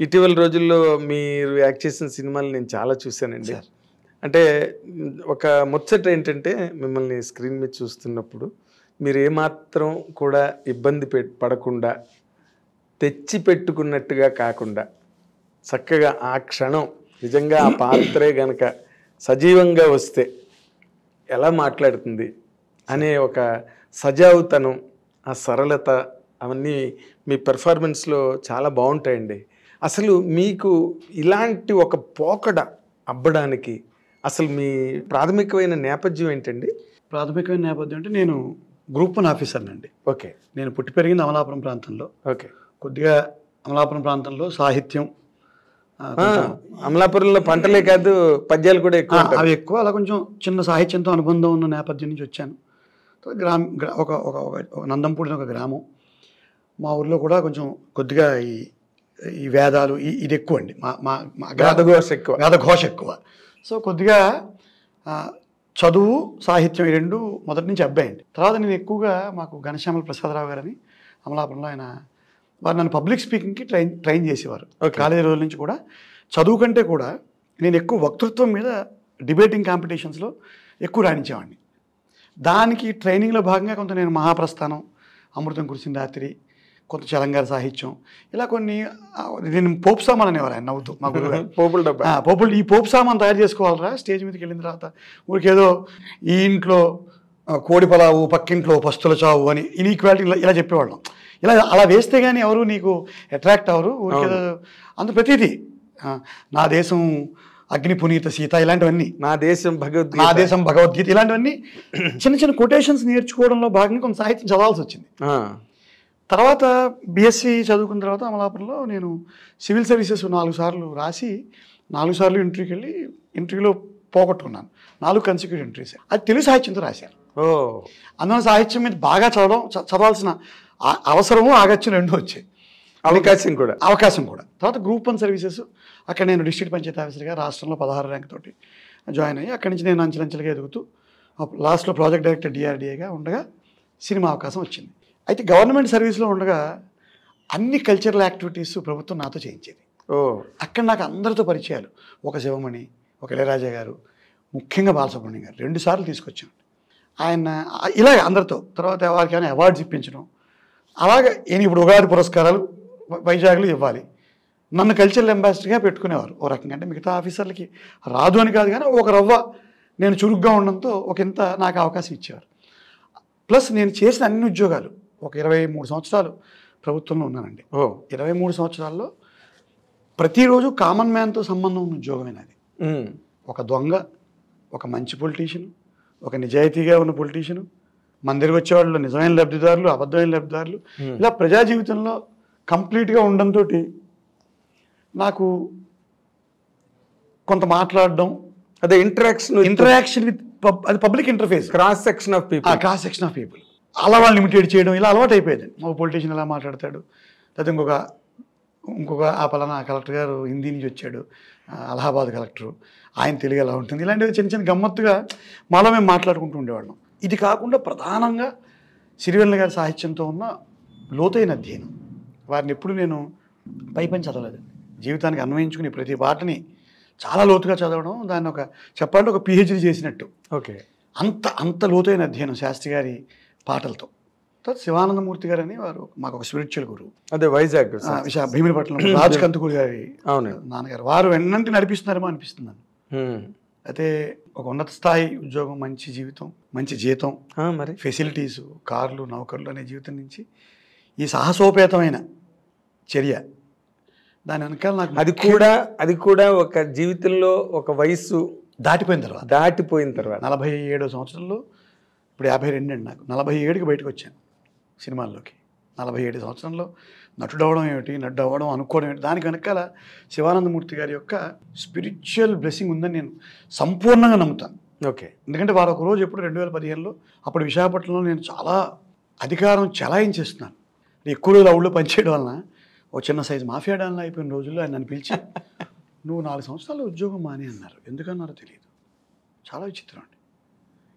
ఇటీవల రోజుల్లో మీరు యాక్ట్ చేసిన సినిమాలు నేను చాలా చూశానండి. అంటే ఒక ముచ్చట ఏంటంటే మిమ్మల్ని స్క్రీన్ మీద చూస్తున్నప్పుడు మీరు ఏమాత్రం కూడా ఇబ్బంది పడకుండా తెచ్చి పెట్టుకున్నట్టుగా కాకుండా చక్కగా ఆ క్షణం నిజంగా ఆ పాత్రే గనక సజీవంగా వస్తే ఎలా మాట్లాడుతుంది అనే ఒక సజావుతనం, ఆ సరళత అవన్నీ మీ పెర్ఫార్మెన్స్లో చాలా బాగుంటాయండి. అసలు మీకు ఇలాంటి ఒక పోకడ అబ్బడానికి అసలు మీ ప్రాథమికమైన నేపథ్యం ఏంటండి? ప్రాథమికమైన నేపథ్యం అంటే నేను గ్రూప్ 1 ఆఫీసర్నండి. ఓకే. నేను పుట్టి పెరిగింది అమలాపురం ప్రాంతంలో. ఓకే. కొద్దిగా అమలాపురం ప్రాంతంలో సాహిత్యం, అమలాపురంలో పంటలే కాదు పద్యాలు కూడా ఎక్కువ, అవి ఎక్కువ. అలా కొంచెం చిన్న సాహిత్యంతో అనుబంధం ఉన్న నేపథ్యం నుంచి వచ్చాను. ఒక నందంపూడి ఒక గ్రామం. మా ఊర్లో కూడా కొంచెం కొద్దిగా ఈ వేదాలు ఇది ఎక్కువ అండి. వేదఘోష ఎక్కువ. సో కొద్దిగా చదువు సాహిత్యం ఈ రెండు మొదటి నుంచి అబ్బాయండి. తర్వాత నేను ఎక్కువగా మాకు ఘనశ్యామల ప్రసాదరావు గారని అమలాపురంలో వారు నన్ను పబ్లిక్ స్పీకింగ్కి ట్రైన్ చేసేవారు. కాలేజీ రోజుల నుంచి కూడా. చదువు కంటే కూడా నేను ఎక్కువ వక్తృత్వం మీద డిబేటింగ్ కాంపిటీషన్స్లో ఎక్కువ రాణించేవాడిని. దానికి ట్రైనింగ్లో భాగంగా కొంత నేను మహాప్రస్థానం, అమృతం కురిసిన రాత్రి, కొంత చలంగారి సాహిత్యం, ఇలా కొన్ని నేను పోపు సామాన్ అనేవారు ఆయన నవ్వుతూ. మా గురువు ఈ పోపు సామాన్ తయారు చేసుకోవాలరా స్టేజ్ మీదకి వెళ్ళిన తర్వాత, ఊరికేదో ఈ ఇంట్లో కోడి పలావు పక్కింట్లో పస్తుల చావు అని ఇన్ఈక్వాలిటీ ఇలా చెప్పేవాళ్ళం. అలా వేస్తే కానీ ఎవరు నీకు అట్రాక్ట్ అవ్వరు. ఊరికేదో అంత ప్రతిదీ నా దేశం అగ్ని పునీత సీత ఇలాంటివన్నీ, నా దేశం భగవద్గీత ఇలాంటివన్నీ చిన్న చిన్న కొటేషన్స్ నేర్చుకోవడంలో భాగంగా కొంత సాహిత్యం చదవాల్సి వచ్చింది. తర్వాత బీఎస్సీ చదువుకున్న తర్వాత అమలాపురంలో నేను సివిల్ సర్వీసెస్ 4 సార్లు రాసి 4 సార్లు ఇంటర్వ్యూకి వెళ్ళి ఇంటర్వ్యూలో పోగొట్టుకున్నాను. 4 కన్సిక్యూటివ్ ఇంటర్వ్యూస్. అది తెలుగు సాహిత్యంతో రాశాను. అందువల్ల సాహిత్యం మీద బాగా చదవాల్సిన అవసరము ఆగత్యం రెండు వచ్చాయి. అవకాశం కూడా. తర్వాత గ్రూప్ 1 సర్వీసెస్, అక్కడ నేను డిస్ట్రిక్ట్ పంచాయతీ ఆఫీసర్గా రాష్ట్రంలో 16 ర్యాంక్ తోటి జాయిన్ అయ్యి అక్కడి నుంచి నేను అంచెలంచెలుగా ఎదుగుతూ లాస్ట్లో ప్రాజెక్ట్ డైరెక్టర్ డిఆర్డిఏగా ఉండగా సినిమా అవకాశం వచ్చింది. అయితే గవర్నమెంట్ సర్వీస్లో ఉండగా అన్ని కల్చరల్ యాక్టివిటీస్ ప్రభుత్వం నాతో చేయించేది. అక్కడ నాకు అందరితో పరిచయాలు. ఒక శివమణి, ఒక ఇళయరాజా గారు, ముఖ్యంగా బాలసుబ్రహ్మణ్యం గారు 2 సార్లు తీసుకొచ్చాను ఆయన. ఇలాగ అందరితో. తర్వాత వారికి ఏమైనా అవార్డ్స్ ఇప్పించడం, అలాగే నేను ఇప్పుడు ఉగాది పురస్కారాలు వైజాగ్లో ఇవ్వాలి, నన్ను కల్చరల్ అంబాసిడర్గా పెట్టుకునేవారు ఓ రకంగా. అంటే మిగతా ఆఫీసర్లకి రాదు అని కాదు, కానీ ఒక రవ్వ నేను చురుగ్గా ఉండడంతో ఒక ఇంత నాకు అవకాశం ఇచ్చేవారు. ప్లస్ నేను చేసిన అన్ని ఉద్యోగాలు, ఒక 23 సంవత్సరాలు ప్రభుత్వంలో ఉన్నానండి. 23 సంవత్సరాల్లో ప్రతిరోజు కామన్ మ్యాన్తో సంబంధం ఉన్న ఉద్యోగమేనది. ఒక దొంగ, ఒక మంచి పొలిటీషియన్, ఒక నిజాయితీగా ఉన్న పొలిటీషియన్, మన దగ్గర వచ్చేవాళ్ళు నిజమైన లబ్ధిదారులు, అబద్ధమైన లబ్ధిదారులు, ఇలా ప్రజా జీవితంలో కంప్లీట్గా ఉండడంతో నాకు కొంత మాట్లాడడం, అదే ఇంటరాక్షన్ విత్ అది public interface, cross section of people అలా వాళ్ళని ఇమిటేట్ చేయడం ఇలా అలవాటు అయిపోయింది. ఒక పొలిటీషియన్ ఎలా మాట్లాడతాడు, లేకపోతే ఇంకొక ఆ పలానా కలెక్టర్ గారు హిందీ నుంచి వచ్చాడు, అలహాబాద్ కలెక్టరు, ఆయన తెలుగు ఎలా ఉంటుంది, ఇలాంటివి చిన్న చిన్న గమ్మత్తుగా మాలో మేము మాట్లాడుకుంటూ ఉండేవాళ్ళం. ఇది కాకుండా ప్రధానంగా సిరివెన్నెల గారి సాహిత్యంతో ఉన్న లోతైన అధ్యయనం. వారిని ఎప్పుడు నేను పైపని చదవలేదు. జీవితానికి అన్వయించుకుని ప్రతి పాటని చాలా లోతుగా చదవడం, దాన్ని చెప్పాలంటే ఒక పిహెచ్డి చేసినట్టు. అంత లోతైన అధ్యయనం శాస్త్రి గారి పాటలతో. తర్వాత శివానందమూర్తి గారు అని వారు మాకు ఒక స్పిరిచువల్ గురువు, అదే వైజాగ్ భీమినిపట్నం రాజ్ కందుకూరి గారి నాన్నగారు. వారు వెన్నంటి నడిపిస్తున్నారేమో అనిపిస్తుంది. అయితే ఒక ఉన్నత స్థాయి ఉద్యోగం, మంచి జీవితం, మంచి జీతం, మరి ఫెసిలిటీస్, కార్లు, నౌకర్లు అనే జీవితం నుంచి ఈ సాహసోపేతమైన చర్య, దాని వెనకాల నాకు అది కూడా ఒక జీవితంలో ఒక వయసు దాటిపోయిన తర్వాత 47వ సంవత్సరంలో, ఇప్పుడు 52 అండి నాకు, 47కి బయటకు వచ్చాను సినిమాల్లోకి. 47 సంవత్సరంలో నటుడు అవ్వడం ఏమిటి, నటుడు అవ్వడం అనుకోవడం ఏమిటి, దానికి వెనకాల శివానందమూర్తి గారి యొక్క స్పిరిచువల్ బ్లెస్సింగ్ ఉందని నేను సంపూర్ణంగా నమ్ముతాను. ఎందుకంటే వారు ఒకరోజు ఎప్పుడు 2015లో అప్పుడు విశాఖపట్నంలో నేను చాలా అధికారం చలాయించేస్తున్నాను. ఎక్కువ రోజులు అవుల్లో పనిచేయడం వలన ఓ చిన్న సైజు మాఫియా డాన్లో అయిపోయిన రోజుల్లో ఆయన నన్ను పిలిచి, నువ్వు 4 సంవత్సరాలు ఉద్యోగం మాని అన్నారు. ఎందుకన్నారో తెలియదు. చాలా విచిత్రం అండి.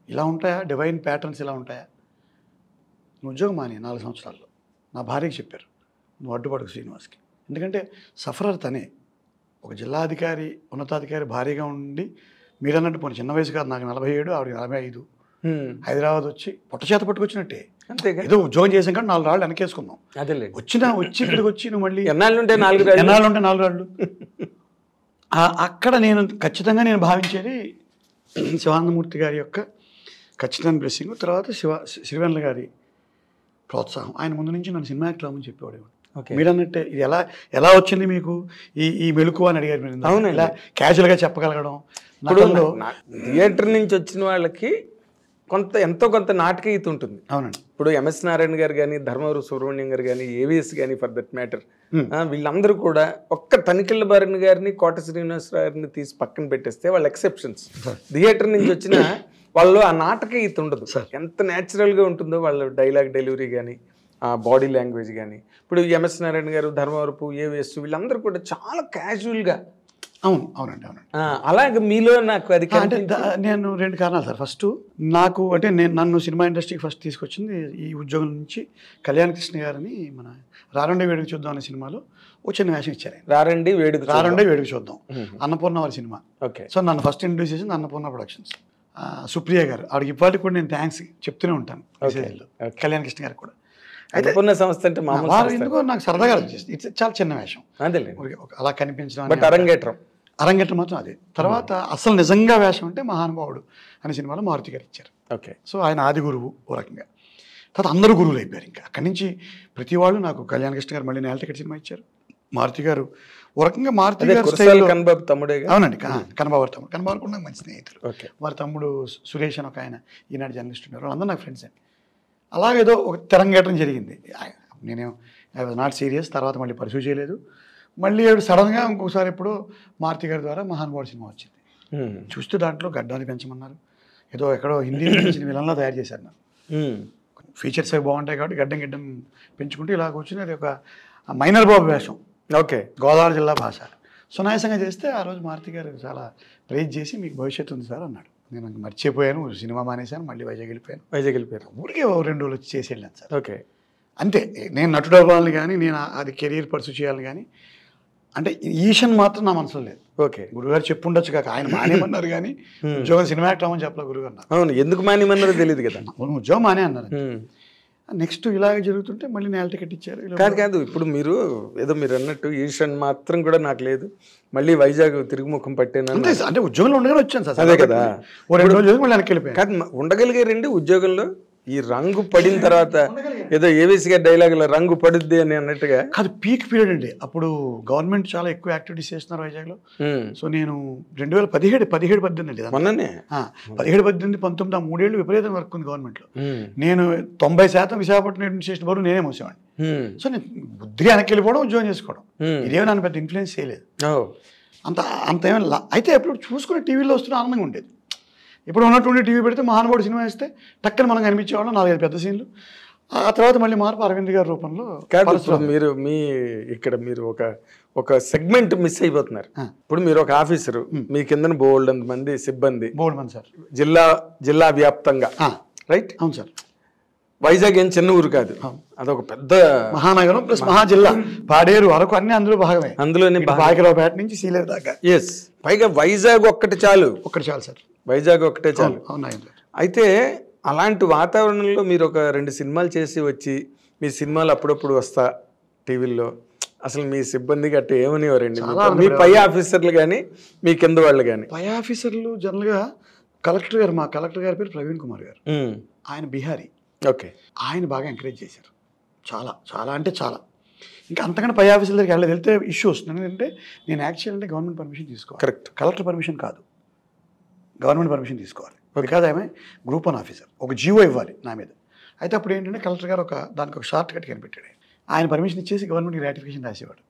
ఇలా ఉంటాయా డివైన్ ప్యాటర్న్స్, ఇలా ఉంటాయా? నువ్వు ఉద్యోగం మాని 4 సంవత్సరాల్లో. నా భార్యకి చెప్పారు, నువ్వు అడ్డుపడకు శ్రీనివాస్కి, ఎందుకంటే సఫరర్ తనే. ఒక జిల్లాధికారి ఉన్నతాధికారి భారీగా ఉండి మీరన్నట్టు పోనీ చిన్న వయసు కాదు, నాకు 47, ఆవిడ 45, హైదరాబాద్ వచ్చి పొట్ట చేత పట్టుకొచ్చినట్టే. అంతేగా, ఏదో ఉద్యోగం చేసాం కానీ 4 రాళ్ళు వెనకేసుకున్నాం. అదేలే వచ్చి ఇక్కడికి వచ్చి నువ్వు మళ్ళీ ఎన్నాళ్ళు ఉంటే 4 4 రాళ్ళు. అక్కడ నేను ఖచ్చితంగా నేను భావించేది శివానందమూర్తి గారి యొక్క ఖచ్చితమైన బ్లెస్సింగ్, తర్వాత సిరివెన్నెల గారి ప్రోత్సాహం. ఆయన ముందు నుంచి నన్ను సినిమా యాక్టర్ అవ్వమని చెప్పేవాడు. మీరు అన్నట్టే ఇది ఎలా వచ్చింది మీకు ఈ మెలుకు అని అడిగారు మీరు. అవును, ఇలా క్యాజువల్గా చెప్పగలగడం. థియేటర్ నుంచి వచ్చిన వాళ్ళకి ఎంతో కొంత నాటకీయత ఉంటుంది. అవునండి. ఇప్పుడు ఎంఎస్ నారాయణ గారు కానీ, ధర్మవరం సుబ్రహ్మణ్యం గారు కానీ, ఏవిఎస్ కానీ ఫర్ దట్ మ్యాటర్, వీళ్ళందరూ కూడా ఒక్క తనికెళ్ళ భరణి గారిని, కోట శ్రీనివాసరావు గారిని తీసి పక్కన పెట్టేస్తే వాళ్ళు ఎక్సెప్షన్స్. థియేటర్ నుంచి వచ్చిన వాళ్ళు ఆ నాటకీయత ఉండదు. ఎంత న్యాచురల్గా ఉంటుందో వాళ్ళ డైలాగ్ డెలివరీ కానీ, ఆ బాడీ లాంగ్వేజ్ కానీ. ఇప్పుడు ఎంఎస్ నారాయణ గారు, ధర్మవరపు, ఏవిఎస్ వీళ్ళందరూ కూడా చాలా క్యాజువల్గా. అవునండి. అలాగే మీలో నాకు అది అంటే నేను 2 కారణాలు సార్. ఫస్ట్ నాకు అంటే నన్ను సినిమా ఇండస్ట్రీకి ఫస్ట్ తీసుకొచ్చింది ఈ ఉద్యోగం నుంచి కళ్యాణ్ కృష్ణ గారని మన రారండే వేడుక చూద్దాం అనే సినిమాలో ఒక చిన్న వేషం ఇచ్చారు. రారండే వేడుక చూద్దాం అన్నపూర్ణ వారి సినిమా. ఓకే. సో నన్ను ఫస్ట్ ఇంట్రడ్యూస్ చేసింది అన్నపూర్ణ ప్రొడక్షన్స్. సుప్రియ గారు, ఆవిడకి ఇప్పటికి కూడా నేను థ్యాంక్స్ చెప్తూనే ఉంటాను మెసేజ్లో. కళ్యాణ్ కృష్ణ గారు కూడా. అయితే సంస్థ అంటే ఎందుకో నాకు సరదాగా అనిపిస్తుంది. చాలా చిన్న వేషం, అలా కనిపించడం. బట్ అరంగేట్రం మాత్రం అదే. తర్వాత అసలు నిజంగా వేషం అంటే మహానుభావుడు అనే సినిమాలో మారుతి గారు ఇచ్చారు. ఓకే. సో ఆయన ఆది గురువు ఓ రకంగా. తర్వాత అందరూ గురువులు అయిపోయారు. ఇంకా అక్కడి నుంచి ప్రతి వాళ్ళు నాకు కళ్యాణ్ కృష్ణ గారు మళ్ళీ నేల టికెట్ సినిమా ఇచ్చారు. మారుతి గారు ఓ రకంగా మారుతి గారు కనబాబు తమ్ముడే. అవునండి, కనబాబు తమ్ముడు. కనబాబు కూడా నాకు మంచి స్నేహితులు. వారి తమ్ముడు సురేష్ అని ఒక ఆయన ఈనాడు జర్నలిస్ట్ ఉన్నారు. వాళ్ళందరూ నాకు ఫ్రెండ్స్ అండి. అలాగేదో ఒక తెరంగేటం జరిగింది. నేనేం ఐ వాజ్ నాట్ సీరియస్. తర్వాత మళ్ళీ పర్సూ చేయలేదు. మళ్ళీ సడన్గా ఇంకోసారి ఎప్పుడో మారుతి గారి ద్వారా మహానుభావుడు సినిమా వచ్చింది. చూస్తే దాంట్లో గడ్డాన్ని పెంచమన్నారు. ఏదో ఎక్కడో హిందీ నుంచి విలన్లా తయారు చేశారు నాకు. ఫీచర్స్ అవి బాగుంటాయి కాబట్టి గడ్డం పెంచుకుంటూ ఇలా కూర్చుని అది ఒక మైనర్ బాబు వేషం. ఓకే. గోదావరి జిల్లా భాష సునాయాసంగా చేస్తే ఆ రోజు మారుతి గారు చాలా ప్రైజ్ చేసి మీకు భవిష్యత్తు ఉంది సార్ అన్నాడు. నేను మర్చిపోయాను, సినిమా మానేశాను, మళ్ళీ వైజాగ్ వెళ్ళిపోయాను. ఊరికే 2 రోజులు వచ్చి చేసి వెళ్ళాను సార్. ఓకే. అంతే. నేను నటుడు అవ్వాలని కానీ, నేను అది కెరీర్ పర్సూ చేయాలని కానీ అంటే ఈషన్ మాత్రం నా మనసులో లేదు. ఓకే. గురుగారు చెప్పుండొచ్చు కాక ఆయన మానేమన్నారు కానీ ఉద్యోగం సినిమా యాక్టర్ అవ్వని చెప్పలే గురుగారు. అవును, ఎందుకు మానేమన్నారో తెలియదు కదా. ఉద్యోగం మానే అన్నారు. నెక్స్ట్ ఇలాగే జరుగుతుంటే మళ్ళీ నేల టికెట్ ఇచ్చారు. కాదు ఇప్పుడు మీరు ఏదో మీరు అన్నట్టు ఈషన్ మాత్రం కూడా నాకు లేదు, మళ్ళీ వైజాగ్ తిరుగుముఖం పట్టాను అంటే ఉద్యోగంలో ఉండగానే వచ్చాను సార్. అదే కదా, 2 రోజులు మళ్ళీ వెనక్కి వెళ్ళిపోయాను. కాదు ఉండగలిగారండి ఉద్యోగంలో. ఈ రంగు పడిన తర్వాత ఏదో ఏవిఎస్ గారి డైలాగులో రంగు పడుద్ది అని అన్నట్టుగా కాదు, పీక్ పీరియడ్ అండి. అప్పుడు గవర్నమెంట్ చాలా ఎక్కువ యాక్టివిటీస్ చేస్తున్నారు వైజాగ్లో. సో నేను 2017, 18 అండి మొన్ననే 17, 18, 19 ఆ 3 ఏళ్ళు విపరీతం వర్క్ ఉంది గవర్నమెంట్లో. నేను 90% విశాఖపట్నం అడ్మినిస్ట్రేషన్ వరకు నేనే మోసేవాడిని. సో నేను బుద్ధిగా వెనక్కి వెళ్ళిపోవడం, ఉద్యోగం చేసుకోవడం, ఇదేమో నన్ను పెద్ద ఇన్ఫ్లుయెన్స్ చేయలేదు. అంత ఏమైనా అయితే ఎప్పుడు చూసుకుని టీవీలో వస్తున్న ఆనందంగా ఉండేది. ఇప్పుడు ఉన్నటువంటి టీవీ పెడితే మహానుభావుడు సినిమా వేస్తే టక్కన మనం కనిపించేవాళ్ళం 4-5 పెద్ద సీన్లు. ఆ తర్వాత మళ్ళీ మార్పు అరవింద్ గారి రూపంలో. మీరు మీరు ఒక సెగ్మెంట్ మిస్ అయిపోతున్నారు. ఇప్పుడు మీరు ఒక ఆఫీసరు, మీ కింద బోల్డ్ మంది సిబ్బంది, సార్, జిల్లా వ్యాప్తంగా, రైట్? అవును సార్. వైజాగ్ ఏం చిన్న ఊరు కాదు, అదొక పెద్ద మహానగరం ప్లస్ మహాజిల్లా. పాడేరు, అరకు అన్ని అందులో భాగమే. అందులోనే బాకిరావుపేట నుంచి సీలేరు దాకా. ఎస్. పైగా వైజాగ్ ఒక్కటి చాలు సార్. వైజాగ్ ఒక్కటే చాలు. అయితే అలాంటి వాతావరణంలో మీరు ఒక 2 సినిమాలు చేసి వచ్చి, మీ సినిమాలు అప్పుడప్పుడు వస్తా టీవీల్లో, అసలు మీ సిబ్బంది గట్టి ఏమనేవారండి? మీ పై ఆఫీసర్లు కానీ, మీ కింద వాళ్ళు కానీ? పై ఆఫీసర్లు జనరల్గా మా కలెక్టర్ గారి పేరు ప్రవీణ్ కుమార్ గారు. ఆయన బిహారీ. ఓకే. ఆయన బాగా ఎంకరేజ్ చేశారు. చాలా అంటే చాలా. ఇంకా అంతకంటే పై ఆఫీసర్ దగ్గరికి వెళ్తే ఇష్యూ వస్తుంది. ఎందుకంటే నేను యాక్చువల్ అంటే గవర్నమెంట్ పర్మిషన్ తీసుకోవాలి. కరెక్ట్. కలెక్టర్ పర్మిషన్ కాదు, గవర్నమెంట్ పర్మిషన్ తీసుకోవాలి. బికాజ్ ఆమె గ్రూప్ 1 ఆఫీసర్. ఒక జీవో ఇవ్వాలి నా మీద. అయితే అప్పుడు ఏంటంటే కలెక్టర్ గారు దానికి ఒక షార్ట్ కట్ కనిపెట్టాడు. ఆయన పర్మిషన్ ఇచ్చేసి గవర్నమెంట్కి రాటిఫికేషన్ రాసేవాడు.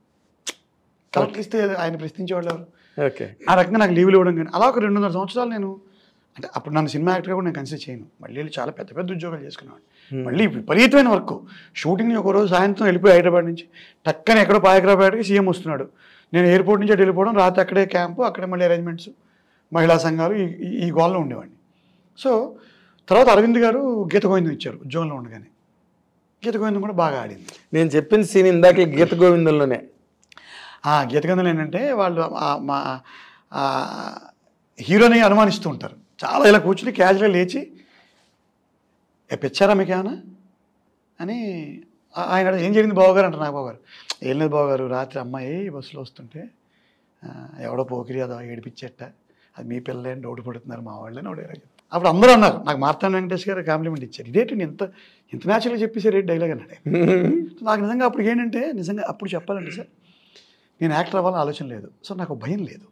కలెక్టర్ ఇస్తే ఆయన ప్రశ్నించేవాళ్ళు ఎవరు? ఓకే. ఆ రకంగా నాకు లీవ్లు ఇవ్వడం కానీ అలా ఒక 2.5 సంవత్సరాలు నేను అంటే అప్పుడు నన్ను సినిమా యాక్టర్గా కూడా నేను కన్సిడర్ చేయను. మళ్ళీ చాలా పెద్ద ఉద్యోగాలు చేసుకునేవాడు. మళ్ళీ విపరీతమైన వర్క్. షూటింగ్ని ఒకరోజు సాయంత్రం వెళ్ళిపోయి హైదరాబాద్ నుంచి టక్కని ఎక్కడో పాయకరాబాద్కి సీఎం వస్తున్నాడు. నేను ఎయిర్పోర్ట్ నుంచి అటు వెళ్ళిపోవడం, రాత్రి అక్కడే క్యాంపు, అక్కడే మళ్ళీ అరేంజ్మెంట్స్, మహిళా సంఘాలు, ఈ గోల్లో ఉండేవాడిని. సో తర్వాత అరవింద్ గారు గీత గోవిందం ఇచ్చారు ఉద్యోగంలో ఉండగానే. గీత గోవిందం కూడా బాగా ఆడింది. నేను చెప్పిన సీన్ ఇందాక గీత గోవిందంలోనే గీతగంధంలో ఏంటంటే వాళ్ళు మా హీరోని అనుమానిస్తూ ఉంటారు. చాలా ఇలా కూర్చుని క్యాజువల్గా లేచి పిచ్చారా మీకేమన్నా అని ఆయన ఏం జరిగింది బావగారు అంటారు. నాకు బావగారు ఏం లేదు బావగారు, రాత్రి అమ్మాయి బస్సులో వస్తుంటే ఎవడో పోకిరి అదో ఏడిపించేట, అది మీ పిల్లలే అని డౌట్ పడుతున్నారు మా వాళ్ళని ఒకటి. అప్పుడు అందరూ అన్నారు, నాకు మార్తాండ వెంకటేష్ గారు కాంప్లిమెంట్ ఇచ్చారు, ఇదేంటి ఇంత న్యాచురల్గా చెప్పేసారు ఏంటి డైలాగ్ అన్నాడు. నాకు నిజంగా అప్పుడు ఏంటంటే నిజంగా అప్పుడు చెప్పాలంటే సార్, నేను యాక్టర్ అవ్వాలని ఆలోచన లేదు. సో నాకు భయం లేదు.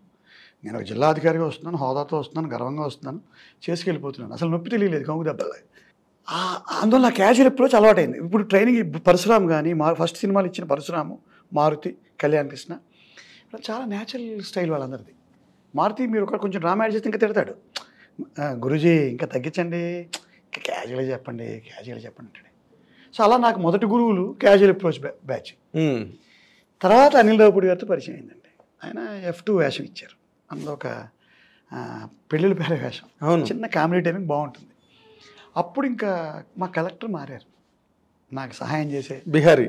నేను ఒక జిల్లా అధికారిగా వస్తున్నాను, హోదాతో వస్తున్నాను, గర్వంగా వస్తున్నాను, చేసుకెళ్ళిపోతున్నాను. అసలు నొప్పి తెలియలేదు, కంగు దెబ్బలు. అందువల్ల నా క్యాజువల్ అప్రోచ్ అలవాటైంది. ఇప్పుడు ట్రైనింగ్ పరశురామ్ కానీ ఫస్ట్ సినిమాలు ఇచ్చిన పరశురాము, మారుతి, కళ్యాణ్ కృష్ణ చాలా న్యాచురల్ స్టైల్ వాళ్ళందరిది. మారుతి మీరు ఒక కొంచెం డ్రామా యాడ్ చేస్తే ఇంకా తిడతాడు, గురూజీ ఇంకా తగ్గించండి, ఇంకా క్యాజువల్గా చెప్పండి అంటాడు. సో అలా నాకు మొదటి గురువులు క్యాజువల్ అప్రోచ్ బ్యాచ్. తర్వాత అనిల్ రావుపూడి గారితో పరిచయం అయిందండి. ఆయన F2 వేషం ఇచ్చారు. అందులో ఒక పెళ్ళిళ్ళ పేర వేషం, చిన్న కామెడీ టైమింగ్ బాగుంటుంది. అప్పుడు ఇంకా మా కలెక్టర్ మారారు, నాకు సహాయం చేసే బిహారీ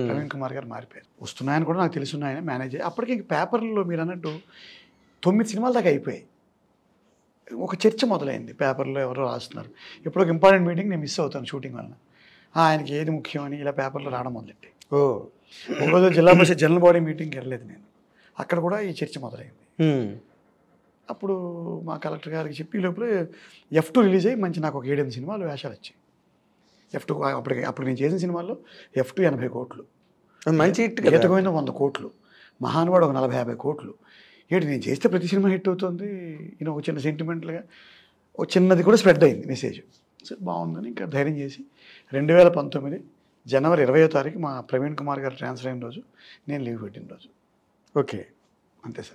ప్రవీణ్ కుమార్ గారు మారిపోయారు. వస్తున్నాయని కూడా నాకు తెలుసున్నాయని మేనేజ్. అప్పటికి ఇంక పేపర్లో మీరు అన్నట్టు 9 సినిమాల దాకా అయిపోయాయి. ఒక చర్చ మొదలైంది, పేపర్లో ఎవరో రాస్తున్నారు. ఇప్పుడు ఒక ఇంపార్టెంట్ మీటింగ్ నేను మిస్ అవుతాను షూటింగ్ వలన, ఆయనకి ఏది ముఖ్యం అని ఇలా పేపర్లో రావడం మొదలెట్టి. ఒకరోజు జిల్లా పరిషత్ జనరల్ బాడీ మీటింగ్కి వెళ్ళలేదు నేను, అక్కడ కూడా ఈ చర్చ మొదలైంది. అప్పుడు మా కలెక్టర్ గారికి చెప్పి లోపల F2 రిలీజ్ అయ్యి మంచి నాకు ఒక 7-8 సినిమాలు వేషాలు వచ్చాయి. F2 అప్పుడు నేను చేసిన సినిమాల్లో F2 80 కోట్లు, మంచి హిట్. గీతగోవిందం 100 కోట్లు, మహానుభావుడు ఒక 40-50 కోట్లు. ఏంటి నేను చేస్తే ప్రతి సినిమా హిట్ అవుతుంది. ఒక చిన్న సెంటిమెంట్లుగా ఒక చిన్నది కూడా స్ప్రెడ్ అయింది మెసేజ్. సో బాగుందని ఇంకా ధైర్యం చేసి 2019 జనవరి 20వ తారీఖు మా ప్రవీణ్ కుమార్ గారు ట్రాన్స్ఫర్ అయిన రోజు నేను లీవ్ పెట్టిన రోజు. ఓకే, అంతే సార్.